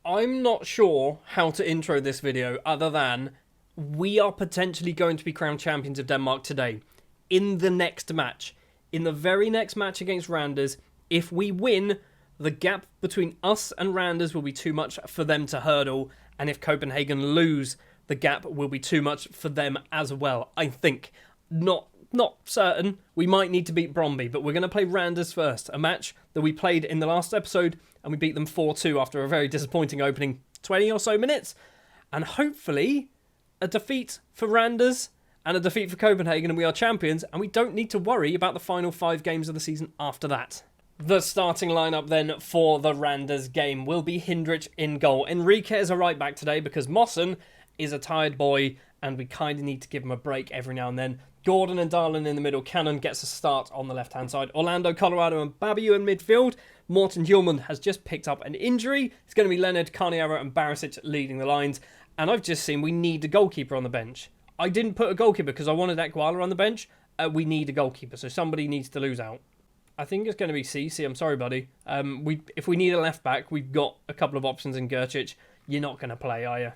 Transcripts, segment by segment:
I'm not sure how to intro this video other than we are potentially going to be crowned champions of Denmark today. In the next match. In the very next match against Randers, if we win, the gap between us and Randers will be too much for them to hurdle. And if Copenhagen lose, the gap will be too much for them as well. I think. Not certain. We might need to beat Brøndby, but we're going to play Randers first. A match that we played in the last episode, and we beat them 4-2 after a very disappointing opening 20 or so minutes. And hopefully, a defeat for Randers and a defeat for Copenhagen, and we are champions, and we don't need to worry about the final 5 games of the season after that. The starting lineup then for the Randers game will be Hindrich in goal. Enrique is a right back today because Mossen is a tired boy, and we kind of need to give him a break every now and then. Gordon and Darlin in the middle. Cannon gets a start on the left-hand side. Orlando, Colorado and Babiu in midfield. Morten Hjulmand has just picked up an injury. It's going to be Leonard, Carniero and Barisic leading the lines. And I've just seen we need a goalkeeper on the bench. I didn't put a goalkeeper because I wanted Ekwala on the bench. We need a goalkeeper, so somebody needs to lose out. I think it's going to be Cece. I'm sorry, buddy. If we need a left-back, we've got a couple of options in Gercic. You're not going to play, are you?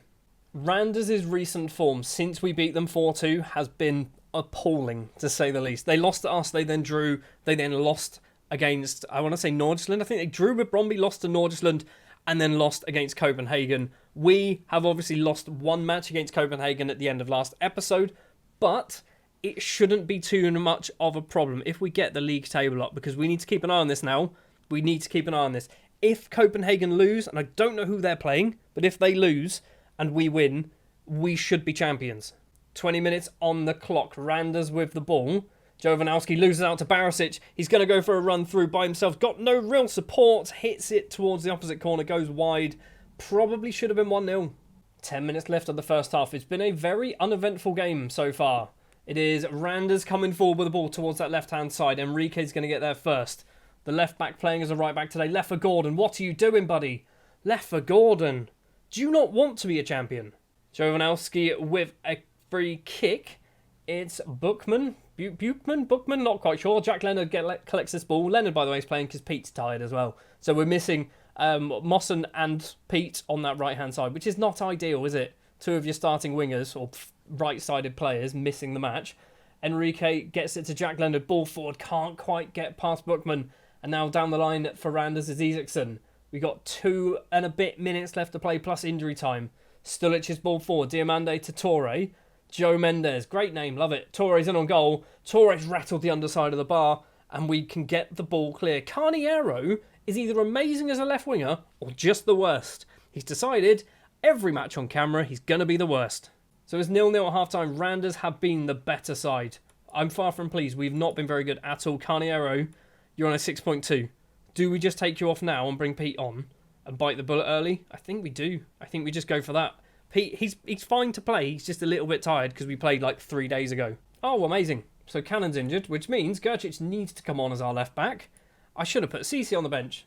Randers' recent form since we beat them 4-2 has been appalling, to say the least. They lost to us, they then drew, they then lost against, I want to say Nordsjælland. I think they drew with Brøndby, lost to Nordsjælland, and then lost against Copenhagen. We have obviously lost one match against Copenhagen at the end of last episode, but it shouldn't be too much of a problem if we get the league table up, because we need to keep an eye on this now. We need to keep an eye on this. If Copenhagen lose, and I don't know who they're playing, but if they lose and we win, we should be champions. 20 minutes on the clock. Randers with the ball. Jovanowski loses out to Barisic. He's going to go for a run through by himself. Got no real support. Hits it towards the opposite corner. Goes wide. Probably should have been 1-0. 10 minutes left of the first half. It's been a very uneventful game so far. It is Randers coming forward with the ball towards that left-hand side. Enrique's going to get there first. The left-back playing as a right-back today. Left for Gordon. What are you doing, buddy? Left for Gordon. Do you not want to be a champion? Jovanowski with a free kick. It's Bookman, not quite sure. Jack Leonard collects this ball. Leonard, by the way, is playing because Pete's tired as well. So we're missing Mossen and Pete on that right-hand side, which is not ideal, is it? Two of your starting wingers, or right-sided players, missing the match. Enrique gets it to Jack Leonard. Ball forward, can't quite get past Bookman. And now down the line for Randers is Isaacson. We got 2 and a bit minutes left to play, plus injury time. Stulic's ball forward. Diamande to Torre. Joe Mendes, great name, love it. Torres in on goal. Torres rattled the underside of the bar, and we can get the ball clear. Carniero is either amazing as a left winger or just the worst. He's decided every match on camera he's going to be the worst. So it's 0-0 at half-time. Randers have been the better side. I'm far from pleased. We've not been very good at all. Carniero, you're on a 6.2. Do we just take you off now and bring Pete on and bite the bullet early? I think we do. I think we just go for that. Pete, he's fine to play. He's just a little bit tired because we played like 3 days ago. Oh, amazing. So Cannon's injured, which means Gercic needs to come on as our left back. I should have put Cece on the bench.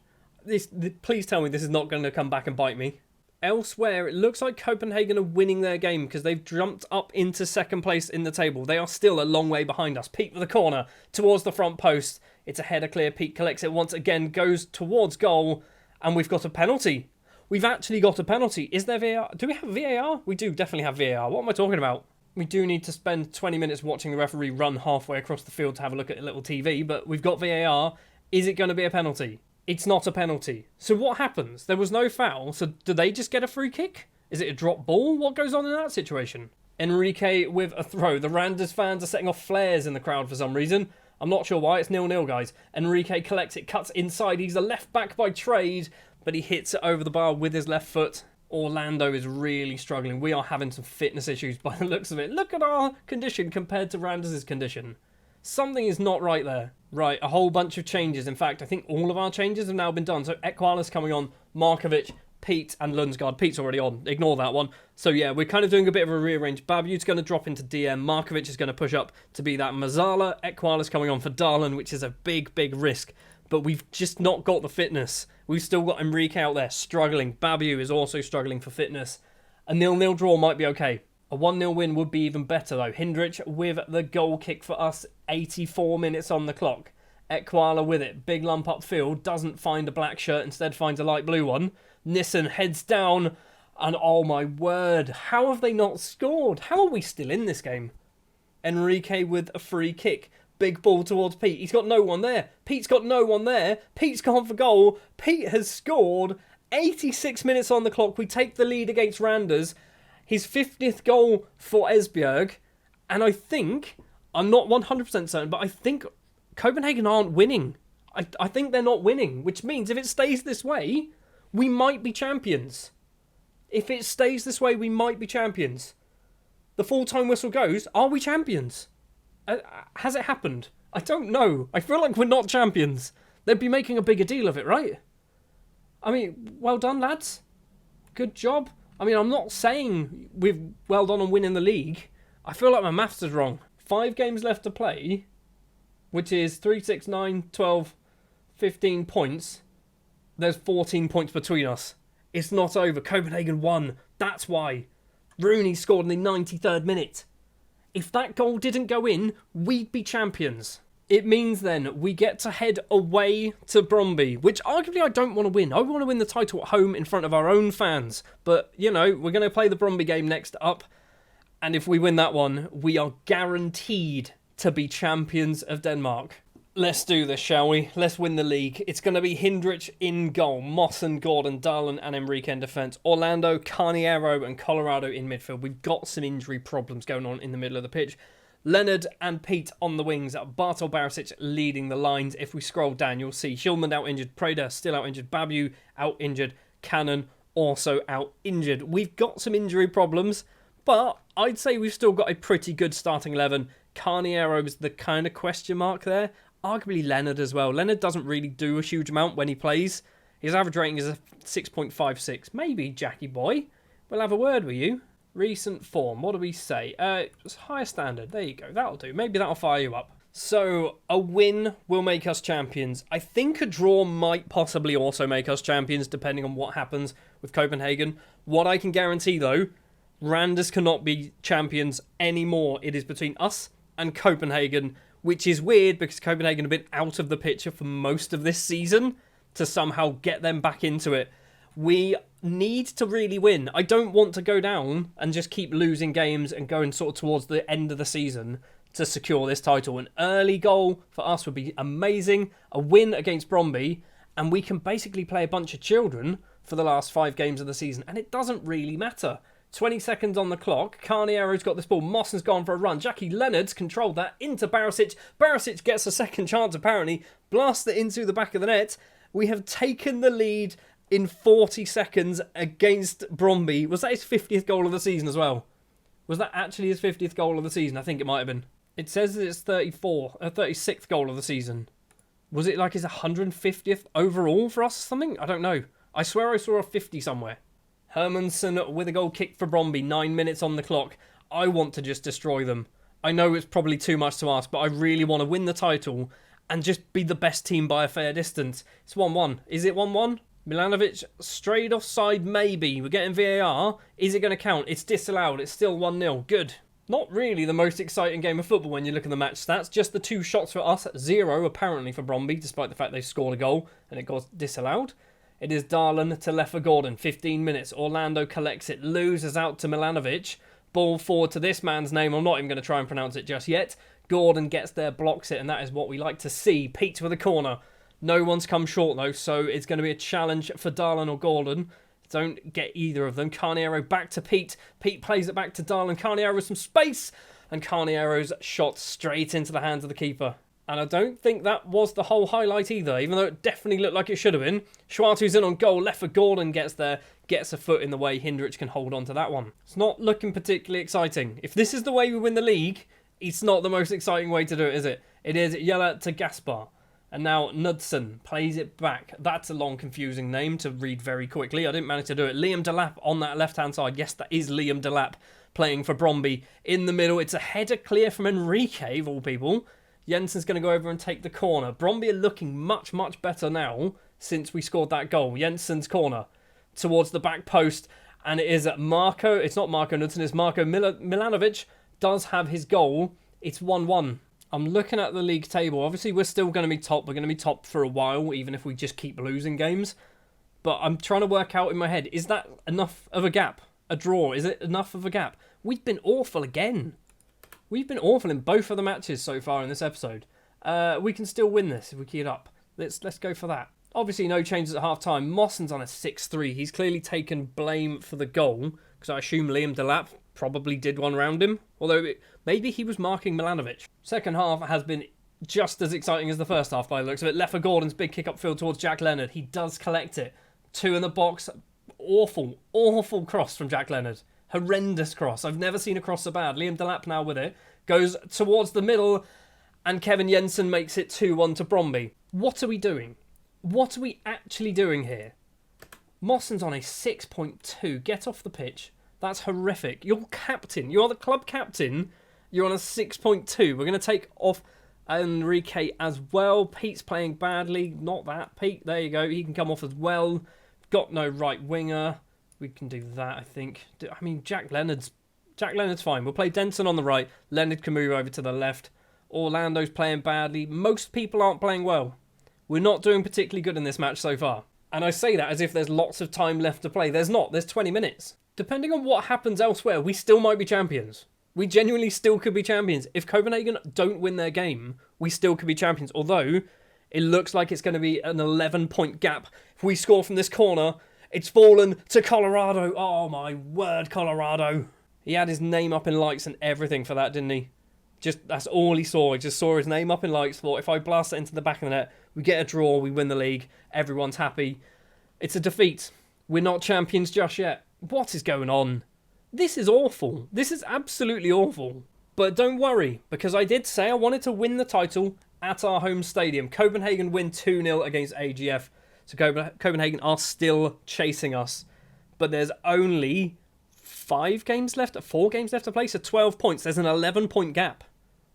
Please tell me this is not going to come back and bite me. Elsewhere, it looks like Copenhagen are winning their game because they've jumped up into second place in the table. They are still a long way behind us. Pete with the corner towards the front post. It's a header clear. Pete collects it once again, goes towards goal, and we've got a penalty. We've actually got a penalty. Is there VAR? Do we have VAR? We do definitely have VAR. What am I talking about? We do need to spend 20 minutes watching the referee run halfway across the field to have a look at a little TV, but we've got VAR. Is it going to be a penalty? It's not a penalty. So what happens? There was no foul, so do they just get a free kick? Is it a drop ball? What goes on in that situation? Enrique with a throw. The Randers fans are setting off flares in the crowd for some reason. I'm not sure why. It's 0-0, guys. Enrique collects it, cuts inside. He's a left back by trade, but he hits it over the bar with his left foot. Orlando is really struggling. We are having some fitness issues by the looks of it. Look at our condition compared to Randers' condition. Something is not right there. Right, a whole bunch of changes. In fact, I think all of our changes have now been done. So Ekwala's coming on, Markovic, Pete and Lundsgaard. Pete's already on. Ignore that one. So yeah, we're kind of doing a bit of a rearrange. Babu's going to drop into DM. Markovic is going to push up to be that Mazzala. Ekwala's coming on for Darlin, which is a big, big risk. But we've just not got the fitness. We've still got Enrique out there struggling. Babu is also struggling for fitness. A 0-0 draw might be okay. A 1-0 win would be even better though. Hindrich with the goal kick for us. 84 minutes on the clock. Ekwala with it. Big lump upfield. Doesn't find a black shirt. Instead finds a light blue one. Nissen heads down, and oh my word, how have they not scored? How are we still in this game? Enrique with a free kick. Big ball towards Pete. He's got no one there. Pete's got no one there. Pete's gone for goal. Pete has scored. 86 minutes on the clock. We take the lead against Randers. His 50th goal for Esbjerg. And I think, I'm not 100% certain, but I think Copenhagen aren't winning. I think they're not winning, which means if it stays this way, we might be champions. If it stays this way, we might be champions. The full-time whistle goes, are we champions? Has it happened? I don't know. I feel like we're not champions. They'd be making a bigger deal of it, right? I mean, well done, lads. Good job. I mean, I'm not saying we've well done on winning the league. I feel like my maths is wrong. 5 games left to play, which is 3, 6, 9, 12, 15 points. There's 14 points between us. It's not over. Copenhagen won. That's why. Rooney scored in the 93rd minute. If that goal didn't go in, we'd be champions. It means then we get to head away to Brøndby, which arguably I don't want to win. I want to win the title at home in front of our own fans. But, you know, we're going to play the Brøndby game next up. And if we win that one, we are guaranteed to be champions of Denmark. Let's do this, shall we? Let's win the league. It's going to be Hindrich in goal, Mossen, Gordon, Darlin and Enrique in defence, Orlando, Carniero and Colorado in midfield. We've got some injury problems going on in the middle of the pitch. Leonard and Pete on the wings, Bartol Barisic leading the lines. If we scroll down, you'll see Schulman out injured, Preda still out injured, Babu out injured, Cannon also out injured. We've got some injury problems, but I'd say we've still got a pretty good starting 11. Carniero's the kind of question mark there. Arguably Leonard as well. Leonard doesn't really do a huge amount when he plays. His average rating is a 6.56. Maybe, Jackie boy. We'll have a word with you. Recent form. What do we say? It's higher standard. There you go. That'll do. Maybe that'll fire you up. So, a win will make us champions. I think a draw might possibly also make us champions, depending on what happens with Copenhagen. What I can guarantee, though, Randers cannot be champions anymore. It is between us and Copenhagen, which is weird because Copenhagen have been out of the picture for most of this season to somehow get them back into it. We need to really win. I don't want to go down and just keep losing games and going sort of towards the end of the season to secure this title. An early goal for us would be amazing. A win against Brøndby, and we can basically play a bunch of children for the last 5 games of the season, and it doesn't really matter. 20 seconds on the clock. Carniero's got this ball. Mossen's gone for a run. Jackie Leonard's controlled that into Barisic. Barisic gets a second chance, apparently. Blasts it into the back of the net. We have taken the lead in 40 seconds against Brøndby. Was that his 50th goal of the season as well? Was that actually his 50th goal of the season? I think it might have been. It says that it's 36th goal of the season. Was it like his 150th overall for us or something? I don't know. I swear I saw a 50 somewhere. Hermansson with a goal kick for Brøndby, 9 minutes on the clock. I want to just destroy them. I know it's probably too much to ask, but I really want to win the title and just be the best team by a fair distance. It's 1-1. Is it 1-1? Milanovic strayed offside, maybe. We're getting VAR. Is it going to count? It's disallowed. It's still 1-0. Good. Not really the most exciting game of football when you look at the match stats. Just the 2 shots for us, 0 apparently for Brøndby, despite the fact they scored a goal and it got disallowed. It is Darlin to left for Gordon. 15 minutes. Orlando collects it. Loses out to Milanovic. Ball forward to this man's name. I'm not even going to try and pronounce it just yet. Gordon gets there, blocks it, and that is what we like to see. Pete with a corner. No one's come short, though, so it's going to be a challenge for Darlin or Gordon. Don't get either of them. Carniero back to Pete. Pete plays it back to Darlin. Carniero with some space. And Carniero's shot straight into the hands of the keeper. And I don't think that was the whole highlight either, even though it definitely looked like it should have been. Schwartu's in on goal, left for Gordon, gets there, gets a foot in the way. Hindrich can hold on to that one. It's not looking particularly exciting. If this is the way we win the league, it's not the most exciting way to do it, is it? It is Jella to Gaspar. And now Knudsen plays it back. That's a long, confusing name to read very quickly. I didn't manage to do it. Liam Delap on that left-hand side. Yes, that is Liam Delap playing for Brøndby. In the middle, it's a header clear from Enrique, of all people. Jensen's going to go over and take the corner. Brøndby are looking much, much better now since we scored that goal. Jensen's corner towards the back post. And it is Marco. It's not Marco Knudsen. It's Marco Milanovic. Does have his goal. It's 1-1. I'm looking at the league table. Obviously, we're still going to be top. We're going to be top for a while, even if we just keep losing games. But I'm trying to work out in my head, is that enough of a gap? A draw, is it enough of a gap? We've been awful again. We've been awful in both of the matches so far in this episode. We can still win this if we keep it up. Let's go for that. Obviously, no changes at half-time. Mawson's on a 6-3. He's clearly taken blame for the goal, because I assume Liam Delap probably did one round him, although maybe he was marking Milanovic. Second half has been just as exciting as the first half by the looks of it. Leffer Gordon's big kick upfield towards Jack Leonard. He does collect it. 2 in the box. Awful, awful cross from Jack Leonard. Horrendous cross. I've never seen a cross so bad. Liam Delap now with it. Goes towards the middle, and Kevin Jensen makes it 2-1 to Bromby. What are we doing? What are we actually doing here? Mawson's on a 6.2. Get off the pitch. That's horrific. You're captain. You're the club captain. You're on a 6.2. We're going to take off Enrique as well. Pete's playing badly. Not that. Pete, there you go. He can come off as well. Got no right winger. We can do that, I think. I mean, Jack Leonard's fine. We'll play Denson on the right. Leonard can move over to the left. Orlando's playing badly. Most people aren't playing well. We're not doing particularly good in this match so far. And I say that as if there's lots of time left to play. There's not. There's 20 minutes. Depending on what happens elsewhere, we still might be champions. We genuinely still could be champions. If Copenhagen don't win their game, we still could be champions. Although, it looks like it's going to be an 11-point gap. If we score from this corner, it's fallen to Colorado. Oh my word, Colorado. He had his name up in lights and everything for that, didn't he? That's all he saw. He just saw his name up in lights. Thought, if I blast it into the back of the net, we get a draw, we win the league. Everyone's happy. It's a defeat. We're not champions just yet. What is going on? This is awful. This is absolutely awful. But don't worry, because I did say I wanted to win the title at our home stadium. Copenhagen win 2-0 against AGF. So Copenhagen are still chasing us. But there's only 4 games left to play, so 12 points. There's an 11-point gap.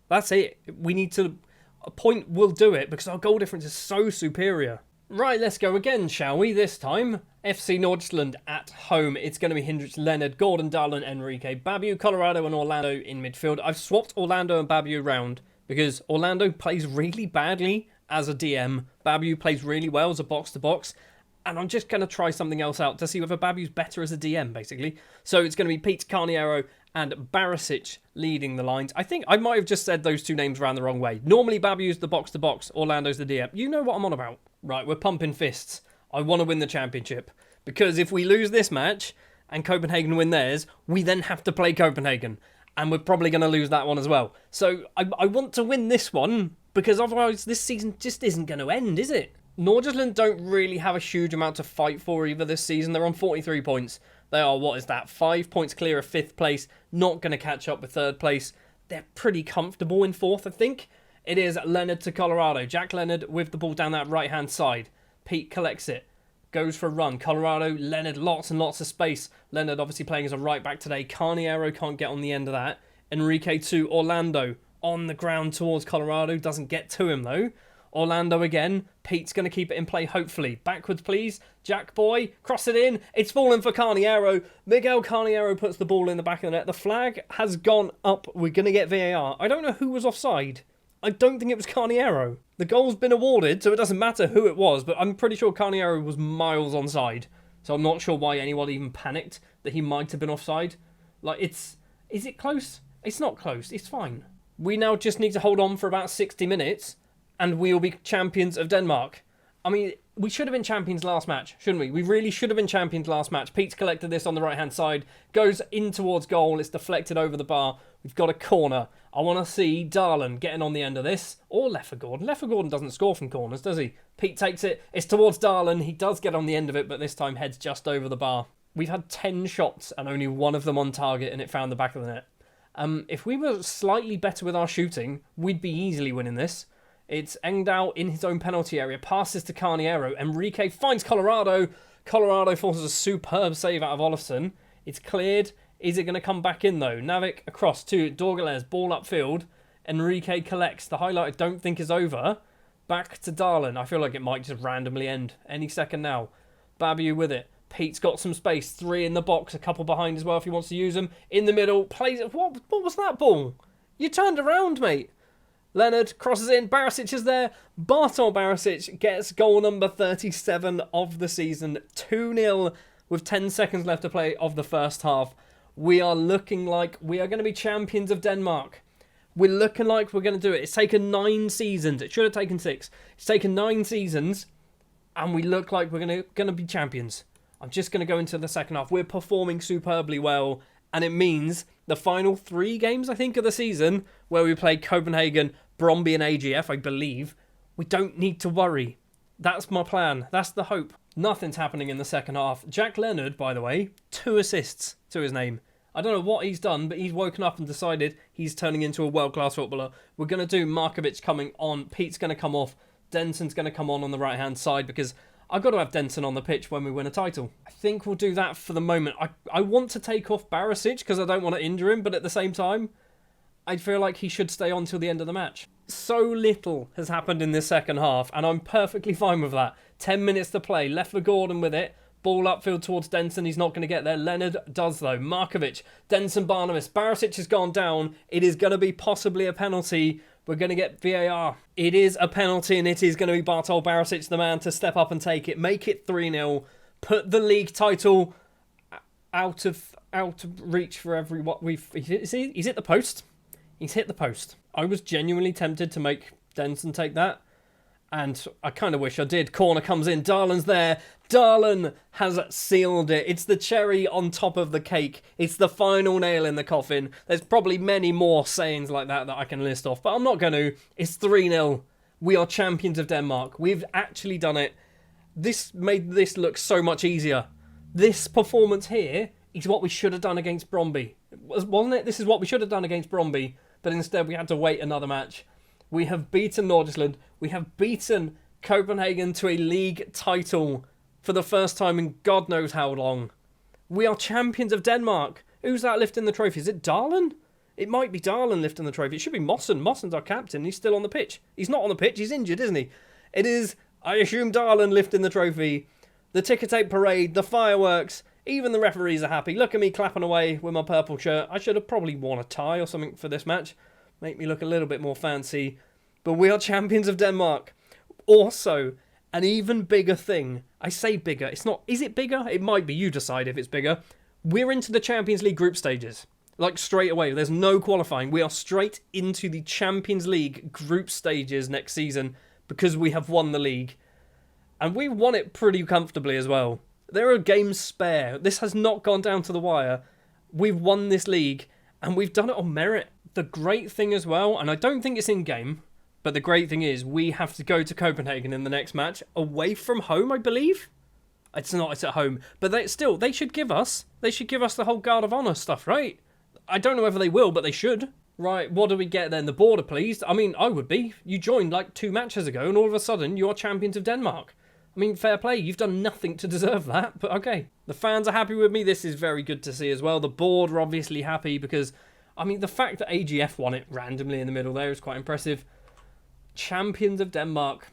That's it. We need to... A point will do it, because our goal difference is so superior. Right, let's go again, shall we? This time, FC Nordsjælland at home. It's going to be Hendricks, Leonard, Gordon, Darlin, Enrique, Babu, Colorado and Orlando in midfield. I've swapped Orlando and Babu around because Orlando plays really badly as a DM. Babu plays really well as a box-to-box. And I'm just going to try something else out to see whether Babu's better as a DM, basically. So it's going to be Pete Carniero and Barisic leading the lines. I think I might have just said those two names around the wrong way. Normally Babu's the box-to-box, Orlando's the DM. You know what I'm on about. Right, we're pumping fists. I want to win the championship. Because if we lose this match and Copenhagen win theirs, we then have to play Copenhagen. And we're probably going to lose that one as well. So I want to win this one, because otherwise this season just isn't going to end, is it? Nordsjælland don't really have a huge amount to fight for either this season. They're on 43 points. They are, 5 points clear of 5th place. Not going to catch up with 3rd place. They're pretty comfortable in 4th, I think. It is Leonard to Colorado. Jack Leonard with the ball down that right-hand side. Pete collects it. Goes for a run. Colorado, Leonard, lots and lots of space. Leonard obviously playing as a right-back today. Carniero can't get on the end of that. Enrique to Orlando. On the ground towards Colorado. Doesn't get to him, though. Orlando again. Pete's going to keep it in play, hopefully. Backwards, please. Jack boy. Cross it in. It's fallen for Carniero. Miguel Carniero puts the ball in the back of the net. The flag has gone up. We're going to get VAR. I don't know who was offside. I don't think it was Carniero. The goal's been awarded, so it doesn't matter who it was, but I'm pretty sure Carniero was miles onside. So I'm not sure why anyone even panicked that he might have been offside. Is it close? It's not close. It's fine. We now just need to hold on for about 60 minutes, and we will be champions of Denmark. I mean, we should have been champions last match, shouldn't we? We really should have been champions last match. Pete's collected this on the right-hand side. Goes in towards goal. It's deflected over the bar. We've got a corner. I want to see Darlin getting on the end of this. Or Leffer Gordon. Leffer Gordon doesn't score from corners, does he? Pete takes it. It's towards Darlin. He does get on the end of it, but this time heads just over the bar. We've had 10 shots and only one of them on target, and it found the back of the net. If we were slightly better with our shooting, we'd be easily winning this. It's Engdahl in his own penalty area. Passes to Carniero. Enrique finds Colorado. Colorado forces a superb save out of Olofsson. It's cleared. Is it going to come back in, though? Navik across to Dorgales. Ball upfield. Enrique collects. The highlight I don't think is over. Back to Darlin. I feel like it might just randomly end any second now. Babu with it. Pete's got some space. 3 in the box. A couple behind as well if he wants to use them. In the middle. Plays it. What was that ball? You turned around, mate. Leonard crosses in. Barisic is there. Bartol Barisic gets goal number 37 of the season. 2-0 with 10 seconds left to play of the first half. We are looking like we are going to be champions of Denmark. We're looking like we're going to do it. It's taken 9 seasons. It should have taken 6. It's taken 9 seasons. And we look like we're going to be champions. I'm just going to go into the second half. We're performing superbly well. And it means the final 3 games, I think, of the season, where we play Copenhagen, Brøndby and AGF, I believe, we don't need to worry. That's my plan. That's the hope. Nothing's happening in the second half. Jack Leonard, by the way, 2 assists to his name. I don't know what he's done, but he's woken up and decided he's turning into a world-class footballer. We're going to do Markovic coming on. Pete's going to come off. Denson's going to come on the right-hand side because I've got to have Denson on the pitch when we win a title. I think we'll do that for the moment. I want to take off Barisic because I don't want to injure him, but at the same time, I feel like he should stay on till the end of the match. So little has happened in this second half, and I'm perfectly fine with that. 10 minutes to play. Left for Gordon with it. Ball upfield towards Denson. He's not going to get there. Leonard does, though. Markovic, Denson, Barnabas. Barisic has gone down. It is going to be possibly a penalty. We're going to get VAR. It is a penalty, and it is going to be Bartol Barisic, the man, to step up and take it. Make it 3-0. Put the league title out of reach for everyone. He's hit the post. He's hit the post. I was genuinely tempted to make Denson take that. And I kind of wish I did. Corner comes in. Darlan's there. Darlan has sealed it. It's the cherry on top of the cake. It's the final nail in the coffin. There's probably many more sayings like that I can list off, but I'm not going to. It's 3-0. We are champions of Denmark. We've actually done it. This made this look so much easier. This performance here is what we should have done against Brøndby. Wasn't it? This is what we should have done against Brøndby, but instead we had to wait another match. We have beaten Nordsjælland. We have beaten Copenhagen to a league title for the first time in God knows how long. We are champions of Denmark. Who's that lifting the trophy? Is it Darlan? It might be Darlan lifting the trophy. It should be Mossen. Mossen's our captain. He's still on the pitch. He's not on the pitch. He's injured, isn't he? It is, I assume, Darlan lifting the trophy. The ticker tape parade, the fireworks. Even the referees are happy. Look at me clapping away with my purple shirt. I should have probably worn a tie or something for this match. Make me look a little bit more fancy. But we are champions of Denmark. Also, an even bigger thing. I say bigger. It's not. Is it bigger? It might be. You decide if it's bigger. We're into the Champions League group stages. Like straight away. There's no qualifying. We are straight into the Champions League group stages next season because we have won the league. And we won it pretty comfortably as well. There are games spare. This has not gone down to the wire. We've won this league and we've done it on merit. The great thing as well, and I don't think it's in-game, but the great thing is we have to go to Copenhagen in the next match away from home, I believe. It's not, it's at home. But they should give us the whole Guard of Honour stuff, right? I don't know whether they will, but they should. Right, what do we get then? The border, please. I mean, I would be. You joined like 2 matches ago and all of a sudden you're champions of Denmark. I mean, fair play. You've done nothing to deserve that, but okay. The fans are happy with me. This is very good to see as well. The board are obviously happy because, I mean, the fact that AGF won it randomly in the middle there is quite impressive. Champions of Denmark.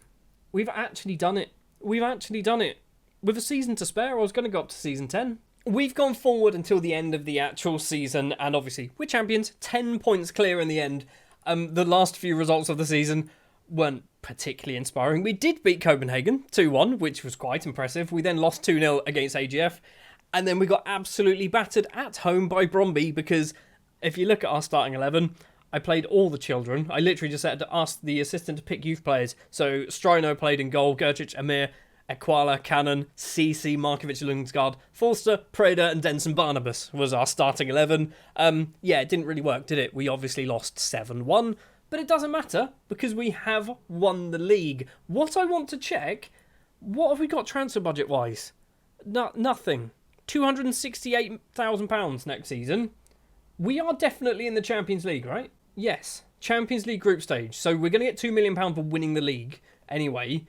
We've actually done it. We've actually done it. With a season to spare, I was going to go up to season 10. We've gone forward until the end of the actual season, and obviously, we're champions. 10 points clear in the end. The last few results of the season weren't particularly inspiring. We did beat Copenhagen 2-1, which was quite impressive. We then lost 2-0 against AGF, and then we got absolutely battered at home by Brøndby, because if you look at our starting 11, I played all the children. I literally just had to ask the assistant to pick youth players. So Strino played in goal, Gertrude, Amir, Ekwala, Cannon, CC, Markovic, Lungsgaard, Forster, Preda, and Denson Barnabas was our starting 11. Yeah, it didn't really work, did it? We obviously lost 7-1, but it doesn't matter because we have won the league. What I want to check, what have we got transfer budget-wise? Nothing. £268,000 next season. We are definitely in the Champions League, right? Yes. Champions League group stage. So we're going to get £2 million for winning the league anyway.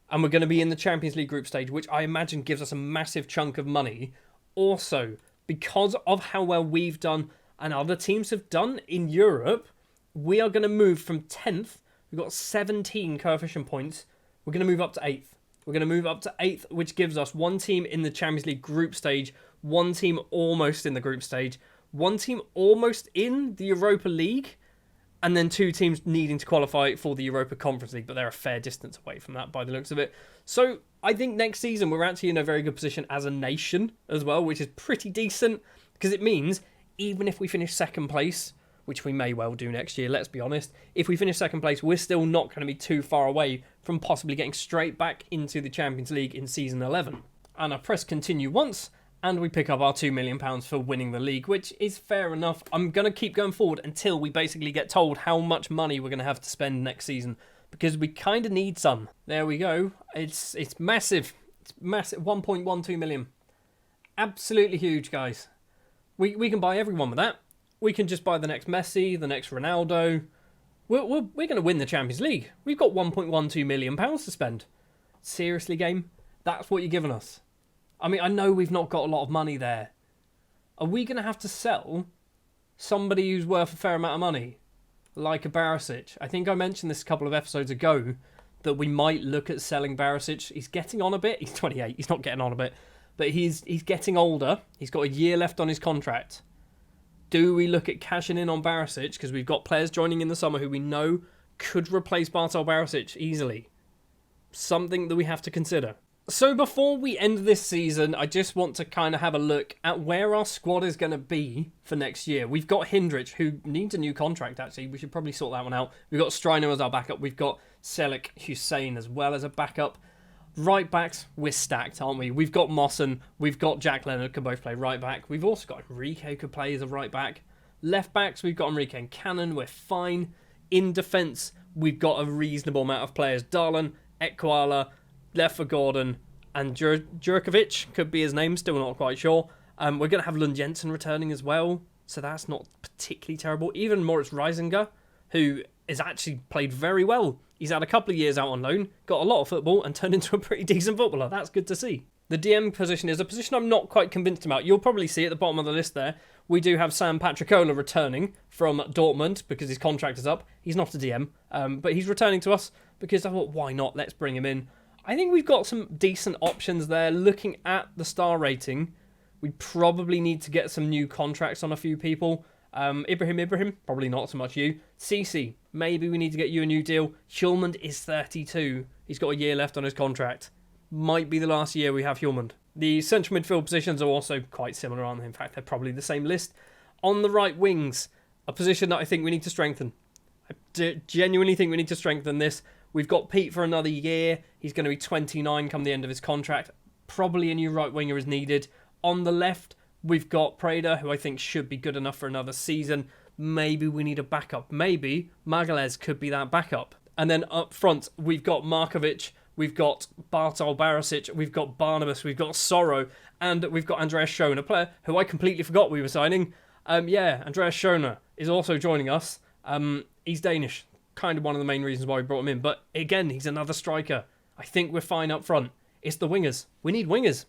And we're going to be in the Champions League group stage, which I imagine gives us a massive chunk of money. Also, because of how well we've done and other teams have done in Europe, we are going to move from 10th. We've got 17 coefficient points. We're going to move up to 8th. We're going to move up to 8th, which gives us one team in the Champions League group stage, one team almost in the group stage, one team almost in the Europa League, and then 2 teams needing to qualify for the Europa Conference League, but they're a fair distance away from that by the looks of it. So I think next season we're actually in a very good position as a nation as well, which is pretty decent, because it means even if we finish second place, which we may well do next year, let's be honest, if we finish second place, we're still not going to be too far away from possibly getting straight back into the Champions League in season 11. And I press continue once, and we pick up our £2 million for winning the league, which is fair enough. I'm going to keep going forward until we basically get told how much money we're going to have to spend next season, because we kind of need some. There we go. It's massive. It's massive. 1.12 million. Absolutely huge, guys. We can buy everyone with that. We can just buy the next Messi, the next Ronaldo. We're going to win the Champions League. We've got £1.12 million to spend. Seriously, game? That's what you're giving us? I mean, I know we've not got a lot of money there. Are we going to have to sell somebody who's worth a fair amount of money? Like a Barisic. I think I mentioned this a couple of episodes ago, that we might look at selling Barisic. He's getting on a bit. He's 28. He's not getting on a bit. But he's getting older. He's got a year left on his contract. Do we look at cashing in on Barisic? Because we've got players joining in the summer who we know could replace Bartol Barisic easily. Something that we have to consider. So before we end this season, I just want to kind of have a look at where our squad is going to be for next year. We've got Hindrich, who needs a new contract, actually. We should probably sort that one out. We've got Strino as our backup. We've got Selik Hussein as well as a backup. Right backs, we're stacked, aren't we? We've got Mawson. We've got Jack Leonard, can both play right back. We've also got Enrique, could play as a right back. Left backs, we've got Enrique and Cannon. We're fine. In defence, we've got a reasonable amount of players. Darlan, Ekwala, left for Gordon, and Jurkovic could be his name, still not quite sure. We're going to have Lund Jensen returning as well, so that's not particularly terrible. Even Moritz Reisinger, who has actually played very well. He's had a couple of years out on loan, got a lot of football, and turned into a pretty decent footballer. That's good to see. The DM position is a position I'm not quite convinced about. You'll probably see at the bottom of the list there, we do have Sam Patricola returning from Dortmund because his contract is up. He's not a DM, but he's returning to us because I thought, why not? Let's bring him in. I think we've got some decent options there. Looking at the star rating, we probably need to get some new contracts on a few people. Ibrahim, probably not so much you. Cece, maybe we need to get you a new deal. Hjulmand is 32. He's got a year left on his contract. Might be the last year we have Hjulmand. The central midfield positions are also quite similar, aren't they? In fact, they're probably the same list. On the right wings, a position that I think we need to strengthen. I genuinely think we need to strengthen this. We've got Pete for another year. He's going to be 29 come the end of his contract. Probably a new right winger is needed. On the left, we've got Preda, who I think should be good enough for another season. Maybe we need a backup. Maybe Magalhaes could be that backup. And then up front, we've got Markovic, we've got Bartol Barisic, we've got Barnabas, we've got Sorrow, and we've got Andreas Schoner, a player who I completely forgot we were signing. Andreas Schoner is also joining us. He's Danish. Kind of one of the main reasons why we brought him in. But again, he's another striker. I think we're fine up front. It's the wingers. We need wingers.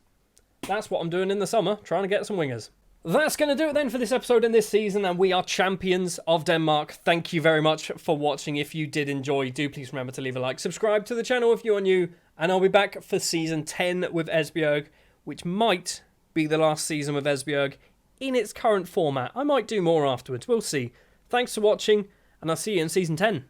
That's what I'm doing in the summer, trying to get some wingers. That's going to do it then for this episode in this season, and we are champions of Denmark. Thank you very much for watching. If you did enjoy, do please remember to leave a like. Subscribe to the channel if you are new, and I'll be back for season 10 with Esbjerg, which might be the last season with Esbjerg in its current format. I might do more afterwards. We'll see. Thanks for watching, and I'll see you in season 10.